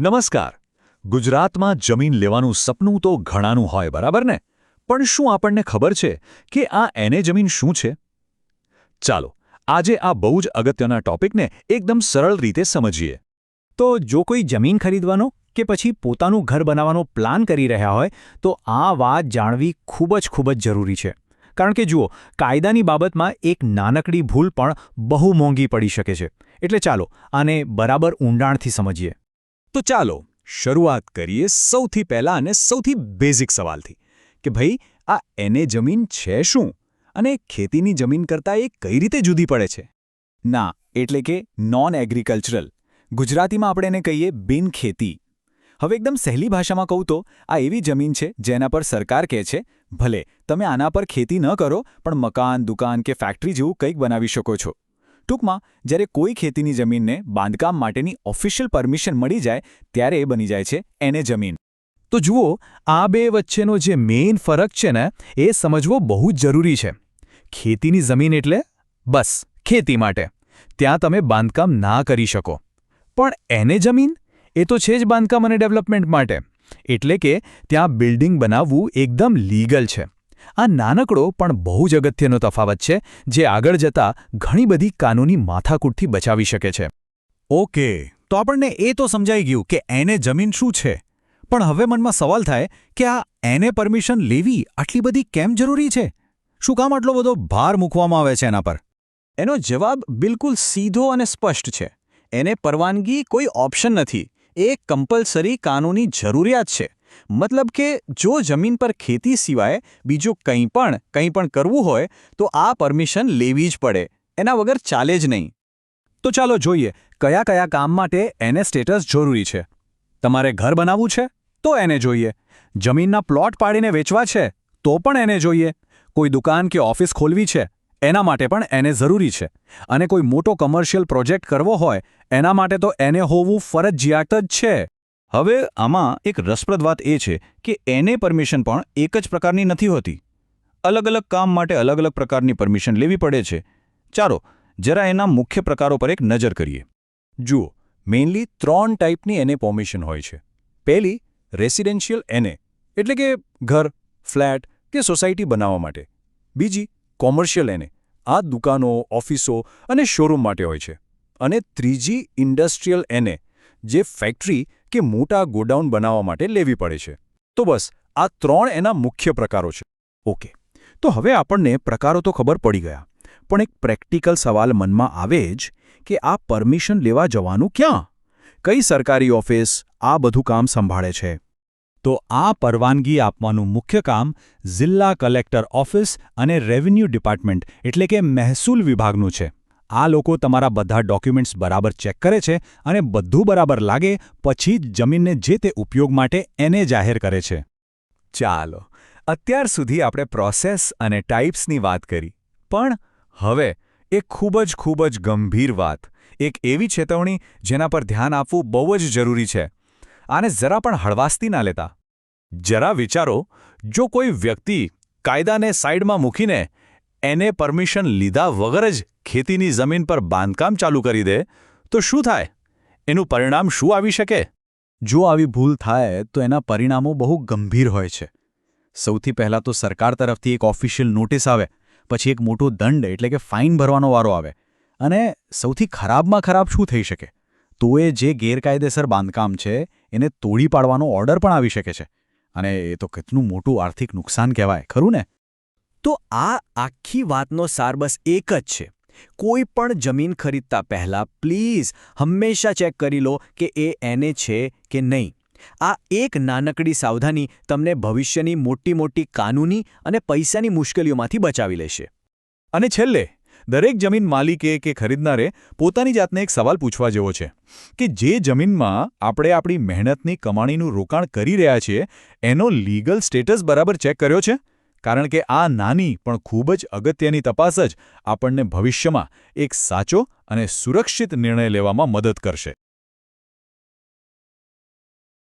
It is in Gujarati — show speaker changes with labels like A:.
A: નમસ્કાર. ગુજરાતમાં જમીન લેવાનું સપનું તો ઘણાનું હોય, બરાબર ને? પણ શું આપણને ખબર છે કે આ એને જમીન શું છે? ચાલો આજે આ બહુ જ અગત્યના ટોપિકને એકદમ સરળ રીતે સમજીએ.
B: તો જો કોઈ જમીન ખરીદવાનો કે પછી પોતાનું ઘર બનાવવાનો પ્લાન કરી રહ્યા હોય તો આ વાત જાણવી ખૂબ જ જરૂરી છે. કારણ કે જુઓ, કાયદાની બાબતમાં એક નાનકડી ભૂલ પણ બહુ મોંઘી પડી શકે છે. એટલે ચાલો આને બરાબર ઊંડાણથી સમજીએ.
A: તો ચાલો શરૂઆત કરીએ સૌથી પહેલા અને સૌથી બેઝિક સવાલથી કે ભાઈ આ એને જમીન છે શું અને ખેતીની જમીન કરતાં એ કઈ રીતે જુદી પડે છે?
C: ના એટલે કે નોન એગ્રીકલ્ચરલ. ગુજરાતીમાં આપણે એને કહીએ બિનખેતી. હવે એકદમ સહેલી ભાષામાં કહું તો આ એવી જમીન છે જેના પર સરકાર કહે છે ભલે તમે આના પર ખેતી ન કરો પણ મકાન, દુકાન કે ફેક્ટરી જેવું કંઈક બનાવી શકો છો. ટૂંકમાં જ્યારે કોઈ ખેતીની જમીનને બાંધકામ માટેની ઓફિશિયલ પરમિશન મળી જાય ત્યારે એ બની જાય છે એને જમીન.
B: તો જુઓ, આ બે વચ્ચેનો જે મેઇન ફરક છે ને એ સમજવો બહુ જ જરૂરી છે. ખેતીની જમીન એટલે બસ ખેતી માટે, ત્યાં તમે બાંધકામ ના કરી શકો. પણ એને જમીન એ તો છે જ બાંધકામ અને ડેવલપમેન્ટ માટે. એટલે કે ત્યાં બિલ્ડિંગ બનાવવું એકદમ લીગલ છે. આ નાનકડો પણ બહુ જ અગત્યનો તફાવત છે જે આગળ જતા ઘણી બધી કાનૂની માથાકૂટથી બચાવી શકે છે.
C: ઓકે, તો આપણને એ તો સમજાઈ ગયું કે એને જમીન શું છે. પણ હવે મનમાં સવાલ થાય કે આ એને પરમિશન લેવી આટલી બધી કેમ જરૂરી છે? શું કામ આટલો બધો ભાર મૂકવામાં આવે છે એના પર?
D: એનો જવાબ બિલકુલ સીધો અને સ્પષ્ટ છે. એને પરવાનગી કોઈ ઓપ્શન નથી, એ કમ્પલસરી કાનૂની જરૂરિયાત છે. મતલબ કે જો જમીન પર ખેતી સિવાય બીજું કંઈ પણ કરવું હોય તો આ પરમિશન લેવી જ પડે, એના વગર ચાલે જ નહીં.
B: તો ચાલો જોઈએ કયા કયા કામ માટે એને સ્ટેટસ જરૂરી છે. તમારે ઘર બનાવવું છે તો એને જોઈએ. જમીનના પ્લોટ પાડીને વેચવા છે તો પણ એને જોઈએ. કોઈ દુકાન કે ઓફિસ ખોલવી છે એના માટે પણ એને જરૂરી છે. અને કોઈ મોટો કમર્શિયલ પ્રોજેક્ટ કરવો હોય એના માટે તો એને હોવું ફરજિયાત જ છે.
C: હવે આમાં એક રસપ્રદ વાત એ છે કે એને પરમિશન પણ એક જ પ્રકારની નથી હોતી. અલગ અલગ કામ માટે અલગ અલગ પ્રકારની પરમિશન લેવી પડે છે. ચાલો જરા એના મુખ્ય પ્રકારો પર એક નજર કરીએ.
A: જુઓ, મેઇનલી 3 ટાઈપની એને પરમિશન હોય છે. પહેલી રેસિડેન્શિયલ એને એટલે કે ઘર, ફ્લેટ કે સોસાયટી બનાવવા માટે. બીજી કોમર્શિયલ એને, આ દુકાનો, ઓફિસો અને શોરૂમ માટે હોય છે. અને ત્રીજી ઇન્ડસ્ટ્રીયલ એને, જે ફેક્ટરી કે મોટા ગોડાઉન બનાવવા માટે લેવી પડે છે. તો બસ આ 3 એના મુખ્ય પ્રકારો છે.
B: ઓકે, તો હવે આપણને પ્રકારો તો ખબર પડી ગયા, પણ એક પ્રેક્ટિકલ સવાલ મનમાં આવે જ કે આ પરમિશન લેવા જવાનું ક્યાં? કઈ સરકારી ઓફિસ આ બધું કામ સંભાળે છે?
C: તો આ પરવાનગી આપવાનું મુખ્ય કામ જિલ્લા કલેક્ટર ઓફિસ અને રેવન્યુ ડિપાર્ટમેન્ટ એટલે કે મહેસૂલ વિભાગનું છે. આ લોકો તમારા બધા ડોક્યુમેન્ટ્સ બરાબર ચેક કરે છે અને બધું બરાબર લાગે પછી જ જમીનને જે તે ઉપયોગ માટે એને જાહેર કરે છે.
A: ચાલો, અત્યાર સુધી આપણે પ્રોસેસ અને ટાઈપ્સની વાત કરી. પણ હવે એક ખૂબ જ ગંભીર વાત, એક એવી ચેતવણી જેના પર ધ્યાન આપવું બહુ જ જરૂરી છે. આને જરા પણ હળવાશથી ના લેતા. જરા વિચારો, જો કોઈ વ્યક્તિ કાયદાને સાઈડમાં મૂકીને એને પરમિશન લીધા વગર જ ખેતીની જમીન પર બાંધકામ ચાલુ કરી દે તો શું થાય? એનું પરિણામ શું આવી શકે?
C: જો આવી ભૂલ થાય તો એના પરિણામો બહુ ગંભીર હોય છે. સૌથી પહેલાં તો સરકાર તરફથી એક ઓફિશિયલ નોટિસ આવે, પછી એક મોટો દંડ એટલે કે ફાઇન ભરવાનો વારો આવે. અને સૌથી ખરાબમાં ખરાબ શું થઈ શકે? તો એ જે ગેરકાયદેસર બાંધકામ છે એને તોડી પાડવાનો ઓર્ડર પણ આવી શકે છે. અને એ તો કેટલું મોટું આર્થિક નુકસાન કહેવાય, ખરું ને?
D: તો આ આખી વાતનો સાર બસ એક જ છે. કોઈ પણ જમીન ખરીદતા પહેલાં પ્લીઝ હંમેશા ચેક કરી લો કે એ એને છે કે નહીં. આ એક નાનકડી સાવધાની તમને ભવિષ્યની મોટી કાનૂની અને પૈસાની મુશ્કેલીઓમાંથી બચાવી લેશે.
A: અને છેલ્લે દરેક જમીન માલિકે કે ખરીદનારે પોતાની જાતને એક સવાલ પૂછવા જેવો છે કે જે જમીનમાં આપણે આપણી મહેનતની કમાણીનું રોકાણ કરી રહ્યા છીએ એનો લીગલ સ્ટેટસ બરાબર ચેક કર્યો છે? કારણ કે આ નાની પણ ખૂબ જ અગત્યની તપાસ જ આપણને ભવિષ્યમાં એક સાચો અને સુરક્ષિત નિર્ણય લેવામાં મદદ કરશે.